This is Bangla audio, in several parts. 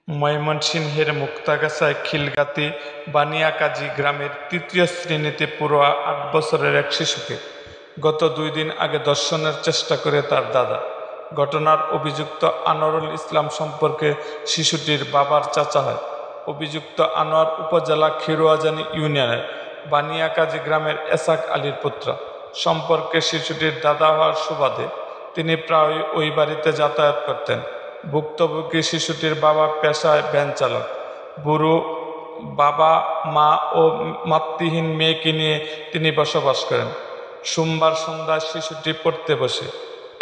ময়মনসিংহের মুক্তাগাছায় খিলগাতী বানিয়াকাজী গ্রামের তৃতীয় শ্রেণীতে পড়ুয়া ৮ বছরের এক শিশুকে গত ২ দিন আগে ধর্ষণের চেষ্টা করে তার দাদা। ঘটনার অভিযুক্ত আনোয়ারুল ইসলাম সম্পর্কে শিশুটির বাবার চাচা হয়। অভিযুক্ত আনোয়ার উপজেলা খিরুয়াজানি ইউনিয়নের বানিয়াকাজী গ্রামের এসাক আলীর পুত্র। সম্পর্কে শিশুটির দাদা হওয়ার সুবাদে তিনি প্রায়ই ওই বাড়িতে যাতায়াত করতেন। ভুক্তভোগী শিশুটির বাবা পেশায় ভ্যান চালক। বুড়ো বাবা, মা ও মাতৃহীন মেয়েকে নিয়ে তিনি বসবাস করেন। সোমবার সন্ধ্যায় শিশুটি পড়তে বসে।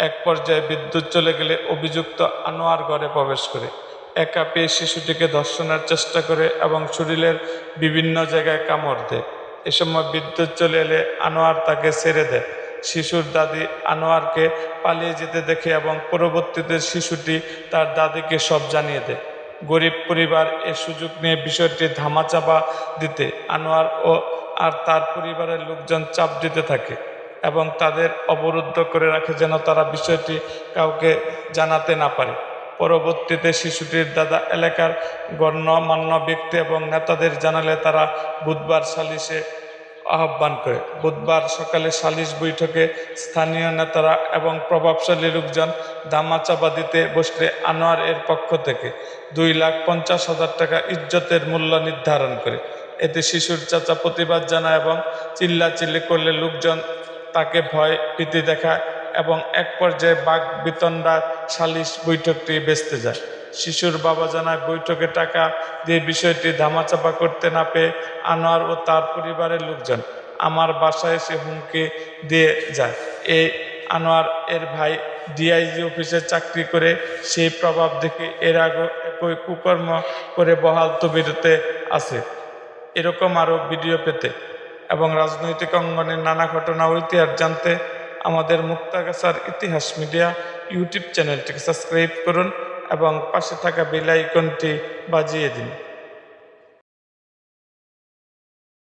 এক পর্যায়ে বিদ্যুৎ চলে গেলে অভিযুক্ত আনোয়ার ঘরে প্রবেশ করে একা পেয়ে শিশুটিকে ধর্ষণের চেষ্টা করে এবং শরীরের বিভিন্ন জায়গায় কামড় দেয়। এ সময় বিদ্যুৎ চলে এলে আনোয়ার তাকে ছেড়ে দেয়। শিশুর দাদি আনোয়ারকে পালিয়ে যেতে দেখে এবং পরবর্তীতে শিশুটি তার দাদিকে সব জানিয়ে দেয়। গরিব পরিবার এ সুযোগ নিয়ে বিষয়টি ধামাচাপা দিতে আনোয়ার আর তার পরিবারের লোকজন চাপ দিতে থাকে এবং তাদের অবরুদ্ধ করে রাখে যেন তারা বিষয়টি কাউকে জানাতে না পারে। পরবর্তীতে শিশুটির দাদা এলাকার গণ্যমান্য ব্যক্তি এবং নেতাদের জানালে তারা বুধবার সালিশে আহ্বান করে। বুধবার সকালে সালিশ বৈঠকে স্থানীয় নেতারা এবং প্রভাবশালী লোকজন ধামাচাপা দিতে বসলে আনোয়ার এর পক্ষ থেকে 2,50,000 টাকা ইজ্জতের মূল্য নির্ধারণ করে। এতে শিশুর চাচা প্রতিবাদ জানায় এবং চিল্লাচিল্লি করলে লোকজন তাকে ভয় ভীতি দেখায় এবং এক পর্যায়ে বাক বিতণ্ডায় সালিশ বৈঠকটি ভেস্তে যায়। শিশুর বাবা জানায় বৈঠকে টাকা দিয়ে বিষয়টি ধামাচাপা করতে না পেয়ে আনোয়ার ও তার পরিবারের লোকজন আমার বাসায় এসে হুমকি দিয়ে যায়। এই আনোয়ার এর ভাই ডিআইজি অফিসে চাকরি করে সেই প্রভাব দেখে এর আগে একই কুকর্ম করে বহাল তবিয়তে আছে। এরকম আরও ভিডিও পেতে এবং রাজনৈতিক অঙ্গনের নানা ঘটনা ও ইতিহাস জানতে আমাদের মুক্তাগাছার ইতিহাস মিডিয়া ইউটিউব চ্যানেলটিকে সাবস্ক্রাইব করুন এবং পাশে থাকা বেল আইকনটি বাজিয়ে দিন।